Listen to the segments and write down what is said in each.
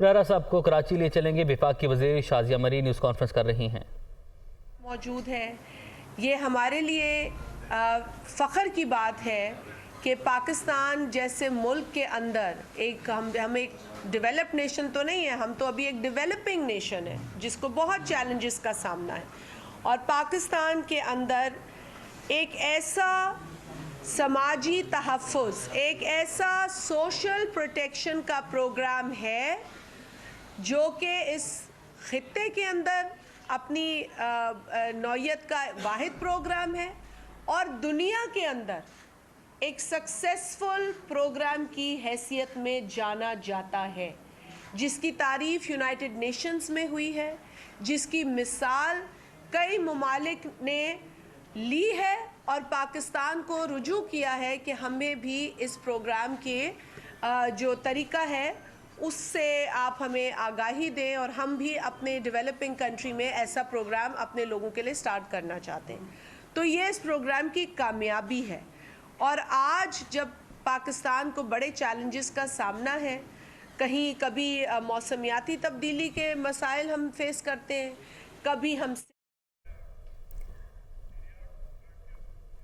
رانا صاحب کو کراچی لے چلیں گے، وفاق کی وزیر شازیہ مری نیوز کانفرنس کر رہی ہیں۔ موجود ہے، یہ ہمارے لیے فخر کی بات ہے کہ پاکستان جیسے ملک کے اندر ہم ایک ڈیولپ نیشن تو نہیں ہے، ہم تو ابھی ایک ڈیولپنگ نیشن ہے جس کو بہت چیلنجز کا سامنا ہے، اور پاکستان کے اندر ایک ایسا سماجی تحفظ، ایک ایسا سوشل پروٹیکشن کا پروگرام ہے جو کہ اس خطے کے اندر اپنی نوعیت کا واحد پروگرام ہے اور دنیا کے اندر ایک سکسیسفل پروگرام کی حیثیت میں جانا جاتا ہے، جس کی تعریف یونائٹڈ نیشنز میں ہوئی ہے، جس کی مثال کئی ممالک نے لی ہے اور پاکستان کو رجوع کیا ہے کہ ہمیں بھی اس پروگرام کے جو طریقہ ہے اس سے آپ ہمیں آگاہی دیں، اور ہم بھی اپنے ڈیولپنگ کنٹری میں ایسا پروگرام اپنے لوگوں کے لیے سٹارٹ کرنا چاہتے ہیں۔ تو یہ اس پروگرام کی کامیابی ہے، اور آج جب پاکستان کو بڑے چیلنجز کا سامنا ہے، کہیں کبھی موسمیاتی تبدیلی کے مسائل ہم فیس کرتے ہیں، کبھی ہم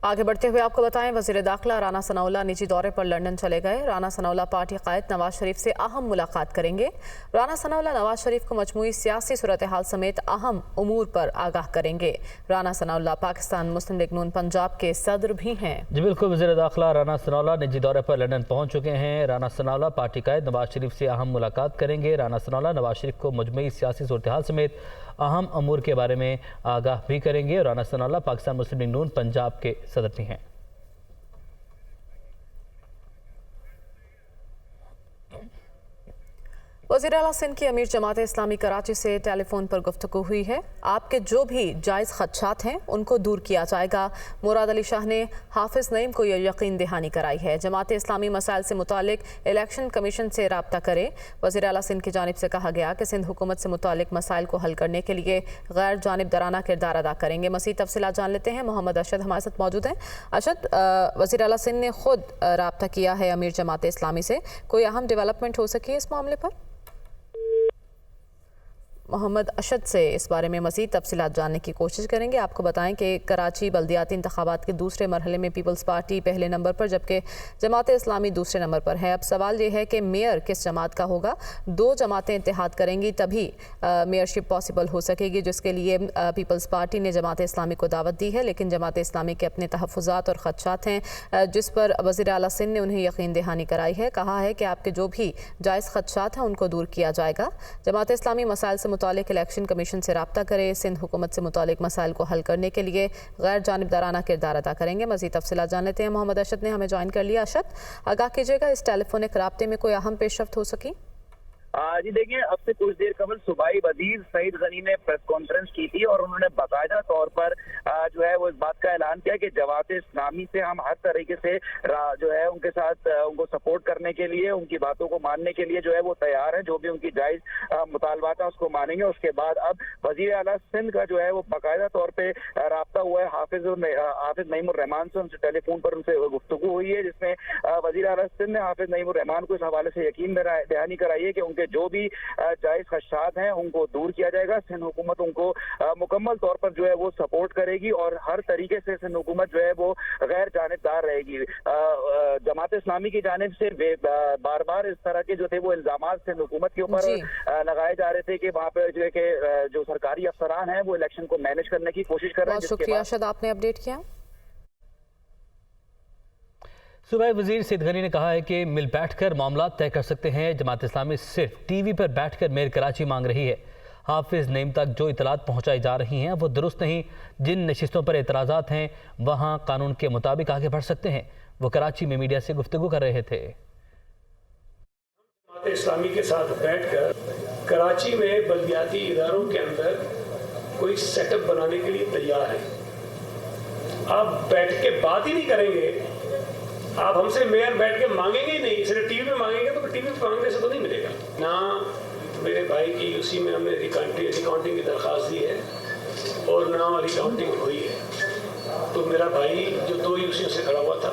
آگے بڑھتے ہوئے آپ کو بتائیں، وزیر داخلہ رانا ثناء اللہ نجی دورے پر لندن چلے گئے۔ رانا ثناء اللہ پارٹی قائد نواز شریف سے اہم ملاقات کریں گے۔ رانا ثناء اللہ نواز شریف کو مجموعی سیاسی صورتحال سمیت اہم امور پر آگاہ کریں گے۔ رانا ثناء اللہ پاکستان مسلم لیگ نون پنجاب کے صدر بھی ہیں۔ جی بالکل، وزیر داخلہ رانا ثناء اللہ نجی دورے پر لندن پہنچ چکے ہیں۔ رانا ثناء اللہ پارٹی قائد نواز شریف سے اہم ملاقات کریں گے۔ رانا ثناء اللہ نواز شریف کو مجموعی سیاسی صورتحال سمیت اہم امور کے بارے میں آگاہ بھی کریں گے۔ رانا ثناء اللہ پاکستان مسلم لیگ نون پنجاب کے صدر بھی ہیں۔ وزیر اعلیٰ سندھ کی امیر جماعت اسلامی کراچی سے ٹیلی فون پر گفتگو ہوئی ہے۔ آپ کے جو بھی جائز خدشات ہیں ان کو دور کیا جائے گا۔ مراد علی شاہ نے حافظ نعیم کو یہ یقین دہانی کرائی ہے۔ جماعت اسلامی مسائل سے متعلق الیکشن کمیشن سے رابطہ کرے۔ وزیر اعلیٰ سندھ کی جانب سے کہا گیا کہ سندھ حکومت سے متعلق مسائل کو حل کرنے کے لیے غیر جانبدارانہ کردار ادا کریں گے۔ مزید تفصیلات جان لیتے ہیں، محمد ارشد ہمارے ساتھ موجود ہیں۔ ارشد، وزیر اعلیٰ سندھ نے خود رابطہ کیا ہے امیر جماعت اسلامی سے، کوئی اہم ڈیولپمنٹ ہو سکی اس معاملے پر؟ محمد ارشد سے اس بارے میں مزید تفصیلات جاننے کی کوشش کریں گے۔ آپ کو بتائیں کہ کراچی بلدیاتی انتخابات کے دوسرے مرحلے میں پیپلز پارٹی پہلے نمبر پر جبکہ جماعت اسلامی دوسرے نمبر پر ہے۔ اب سوال یہ ہے کہ میئر کس جماعت کا ہوگا؟ دو جماعتیں اتحاد کریں گی تبھی میئرشپ پاسبل ہو سکے گی، جس کے لیے پیپلز پارٹی نے جماعت اسلامی کو دعوت دی ہے، لیکن جماعت اسلامی کے اپنے تحفظات اور خدشات ہیں جس پر وزیر اعلیٰ سندھ نے انہیں یقین دہانی کرائی ہے۔ کہا ہے کہ آپ کے جو بھی جائز خدشات ہیں ان کو دور کیا جائے گا۔ جماعت اسلامی مسائل سے متعلق الیکشن کمیشن سے رابطہ کرے، سندھ حکومت سے متعلق مسائل کو حل کرنے کے لیے غیر جانبدارانہ کردار ادا کریں گے۔ مزید تفصیلات جان لیتے ہیں، محمد ارشد نے ہمیں جوائن کر لیا۔ ارشد، آگاہ کیجیے گا اس ٹیلی فونک رابطے میں کوئی اہم پیش رفت ہو سکی؟ جی دیکھیں، اب سے کچھ دیر قبل صوبائی وزیر سعید غنی نے پریس کانفرنس کی تھی اور انہوں نے باقاعدہ طور پر جو ہے وہ اس بات کا اعلان کیا کہ جماعت اسلامی سے ہم ہر طریقے سے جو ہے ان کے ساتھ ان کو سپورٹ کرنے کے لیے، ان کی باتوں کو ماننے کے لیے جو ہے وہ تیار ہیں، جو بھی ان کی جائز مطالبات ہیں اس کو مانیں گے۔ اس کے بعد اب وزیر اعلیٰ سندھ کا جو ہے وہ باقاعدہ طور پہ رابطہ ہوا ہے حافظ نعیم الرحمان سے، ان سے ٹیلی فون پر ان سے گفتگو ہوئی ہے، جس میں وزیر اعلیٰ سندھ نے حافظ نعیم الرحمان کو اس حوالے سے یقین دہانی کرائی ہے کہ ان کے جو بھی جائز خدشات ہیں ان کو دور کیا جائے گا۔ سندھ حکومت ان کو مکمل طور پر جو ہے وہ سپورٹ کرے گی اور ہر طریقے سے سندھ حکومت جو ہے وہ غیر جانبدار رہے گی۔ جماعت اسلامی کی جانب سے بار بار اس طرح کے جو تھے وہ الزامات سندھ حکومت کے اوپر لگائے جا رہے تھے کہ وہاں پہ جو ہے کہ جو سرکاری افسران ہیں وہ الیکشن کو مینج کرنے کی کوشش کر رہے ہیں۔ بہت شکریہ ارشد، آپ نے اپڈیٹ کیا۔ صوبائی وزیر سعید غنی نے کہا ہے کہ مل بیٹھ کر معاملات طے کر سکتے ہیں۔ جماعت اسلامی صرف ٹی وی پر بیٹھ کر میئر کراچی مانگ رہی ہے۔ حافظ نعیم تک جو اطلاعات پہنچائی جا رہی ہیں وہ درست نہیں۔ جن نشستوں پر اعتراضات ہیں وہاں قانون کے مطابق آگے بڑھ سکتے ہیں۔ وہ کراچی میں میڈیا سے گفتگو کر رہے تھے۔ جماعت اسلامی کے ساتھ بیٹھ کر کراچی میں بلدیاتی اداروں کے اندر کوئی سیٹ اپ بنانے کے لیے تیار ہے۔ آپ بیٹھ کے بات ہی نہیں کریں گے، آپ ہم سے میئر بیٹھ کے مانگیں گے ہی نہیں، صرف ٹی وی پہ مانگیں گے تو ٹی وی پہ مانگنے سے تو نہیں ملے گا۔ نہ میرے بھائی کی اسی میں ہم نے ریکاؤنٹنگ کی درخواست دی ہے اور نہ ریکاؤنٹنگ ہوئی ہے، تو میرا بھائی جو دو یوسیوں سے کھڑا ہوا تھا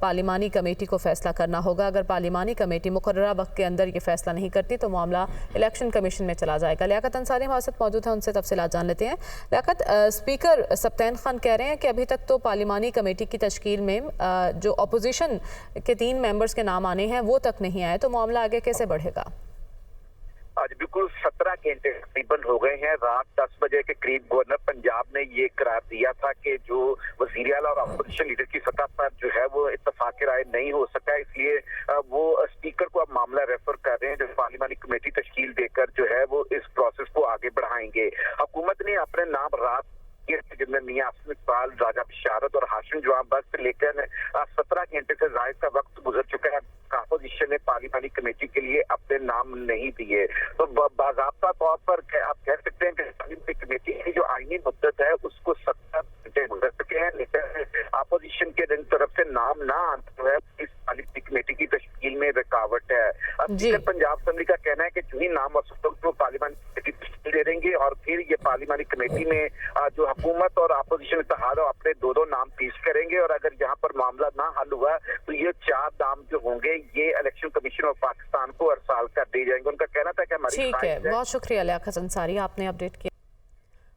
پارلیمانی کمیٹی کو فیصلہ کرنا ہوگا. اگر پارلیمانی کمیٹی مقررہ وقت کے اندر یہ فیصلہ نہیں کرتی تو معاملہ الیکشن کمیشن میں چلا جائے گا. لیاقت انصاری ہمارے ساتھ موجود ہیں, ان سے تفصیلات جان لیتے ہیں. لیاقت, اسپیکر سبطین خان کہہ رہے ہیں کہ ابھی تک تو پارلیمانی کمیٹی کی تشکیل میں جو اپوزیشن کے 3 ممبرز کے نام آنے ہیں وہ تک نہیں آئے, تو معاملہ آگے کیسے بڑھے گا؟ آج بالکل 17 گھنٹے تقریباً ہو گئے ہیں. رات 10 بجے کے قریب گورنر پنجاب نے یہ قرار دیا تھا کہ جو وزیر اعلیٰ اور اپوزیشن لیڈر کی سطح پر جو ہے وہ اتفاق رائے نہیں ہو سکا, اس لیے وہ اسپیکر کو اب معاملہ ریفر کر رہے ہیں جو پارلیمانی کمیٹی تشکیل دے کر جو ہے وہ اس پروسیس کو آگے بڑھائیں گے. حکومت نے اپنے نام رات جن میں میاں اسم اقبال, راجہ بشارت اور ہاشم جوان بخش, لیکن 17 گھنٹے سے زائد کا وقت گزر چکا ہے. اپوزیشن نے پارلیمانی کمیٹی کے لیے اپنے نام نہیں دیے, تو باضابطہ طور پر آپ کہہ سکتے ہیں کہ پارلیمانی کمیٹی کی جو آئینی مدت ہے اس کو 17 گھنٹے گزر چکے ہیں, لیکن اپوزیشن کے طرف سے نام نہ آنا جو ہے اس پارلیمانی کمیٹی کی تشکیل میں رکاوٹ ہے. اسپیکر پنجاب اسمبلی کا کہنا ہے کہ جو ہی نام اور پارلیمانی کمیٹی تشکیل دے دیں گے اور پھر یہ پارلیمانی کمیٹی میں جو حکومت اور اپوزیشن اتحاد ہے اپنے 2 نام پیش کریں گے, اور اگر یہاں پر معاملہ نہ حل ہوا تو یہ 4 نام جو ہوں گے یہ الیکشن کمیشن آف پاکستان کو ارسال کر دی جائیں گے. ان کا کہنا تھا کہ ہماری ٹھیک ہے, بہت شکریہ لیاقت انصاری, آپ نے اپڈیٹ کیا.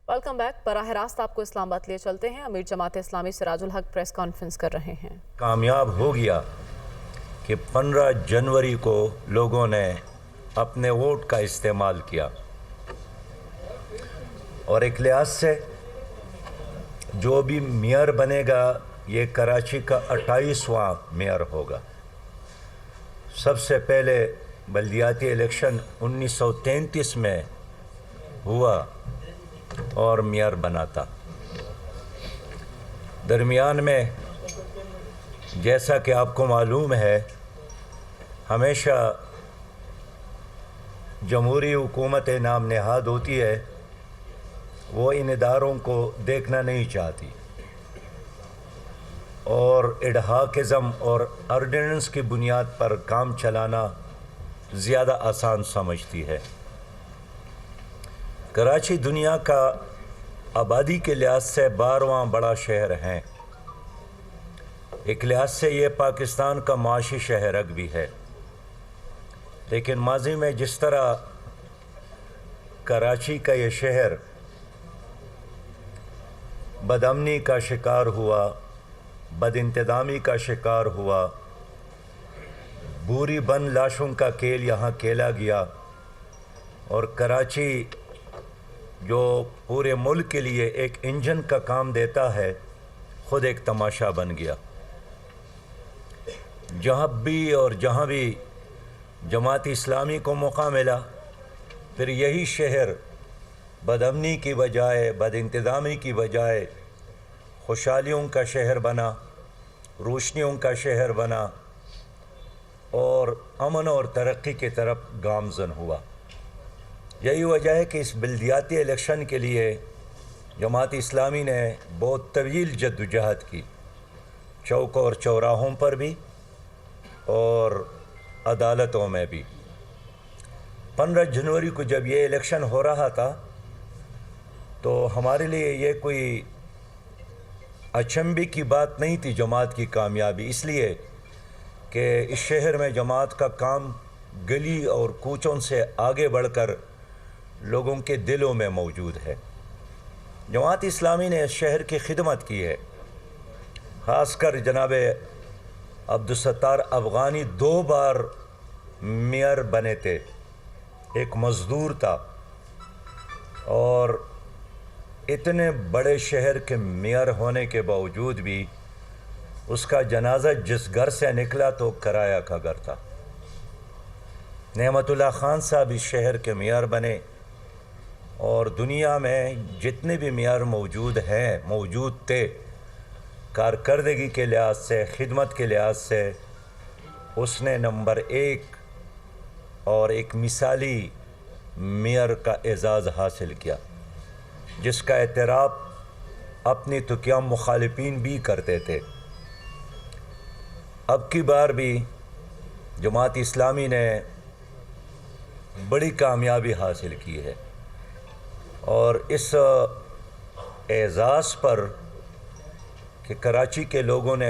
Welcome back. براہ راست آپ کو اسلام آباد لیے چلتے ہیں. امیر جماعت اسلامی سراج الحق پریس کانفرنس کر رہے ہیں. کامیاب ہو گیا کہ 15 جنوری کو لوگوں نے اپنے ووٹ کا استعمال کیا, اور ایک لحاظ سے جو بھی میئر بنے گا یہ کراچی کا 28واں میئر ہوگا. سب سے پہلے بلدیاتی الیکشن 1933 میں ہوا اور میئر بنا تھا. درمیان میں جیسا کہ آپ کو معلوم ہے ہمیشہ جمہوری حکومت نام نہاد ہوتی ہے, وہ ان اداروں کو دیکھنا نہیں چاہتی اور اڈہاکزم اور آرڈیننس کی بنیاد پر کام چلانا زیادہ آسان سمجھتی ہے. کراچی دنیا کا آبادی کے لحاظ سے 12واں بڑا شہر ہے. ایک لحاظ سے یہ پاکستان کا معاشی شہر بھی ہے, لیکن ماضی میں جس طرح کراچی کا یہ شہر بدامنی کا شکار ہوا, بد انتظامی کا شکار ہوا, بوری بند لاشوں کا کھیل یہاں کھیلا گیا, اور کراچی جو پورے ملک کے لیے ایک انجن کا کام دیتا ہے خود ایک تماشا بن گیا. جہاں بھی جماعت اسلامی کو موقع ملا پھر یہی شہر بد امنی کی بجائے, بد انتظامی کی بجائے خوشحالیوں کا شہر بنا, روشنیوں کا شہر بنا اور امن اور ترقی کی طرف گامزن ہوا. یہی وجہ ہے کہ اس بلدیاتی الیکشن کے لیے جماعت اسلامی نے بہت طویل جدوجہد کی, چوک اور چوراہوں پر بھی اور عدالتوں میں بھی. 15 جنوری کو جب یہ الیکشن ہو رہا تھا تو ہمارے لیے یہ کوئی اچنبھے کی بات نہیں تھی جماعت کی کامیابی, اس لیے کہ اس شہر میں جماعت کا کام گلی اور کوچوں سے آگے بڑھ کر لوگوں کے دلوں میں موجود ہے. جماعت اسلامی نے اس شہر کی خدمت کی ہے, خاص کر جناب عبدالستار افغانی 2 بار میئر بنے تھے, ایک مزدور تھا, اور اتنے بڑے شہر کے میئر ہونے کے باوجود بھی اس کا جنازہ جس گھر سے نکلا تو کرایہ کا گھر تھا. نعمت اللہ خان صاحب اس شہر کے میئر بنے, اور دنیا میں جتنے بھی میئر موجود تھے کارکردگی کے لحاظ سے, خدمت کے لحاظ سے اس نے نمبر 1 اور ایک مثالی میئر کا اعزاز حاصل کیا, جس کا اعتراف اپنی تو کیا مخالفین بھی کرتے تھے. اب کی بار بھی جماعت اسلامی نے بڑی کامیابی حاصل کی ہے, اور اس اعزاز پر کہ کراچی کے لوگوں نے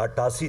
88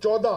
14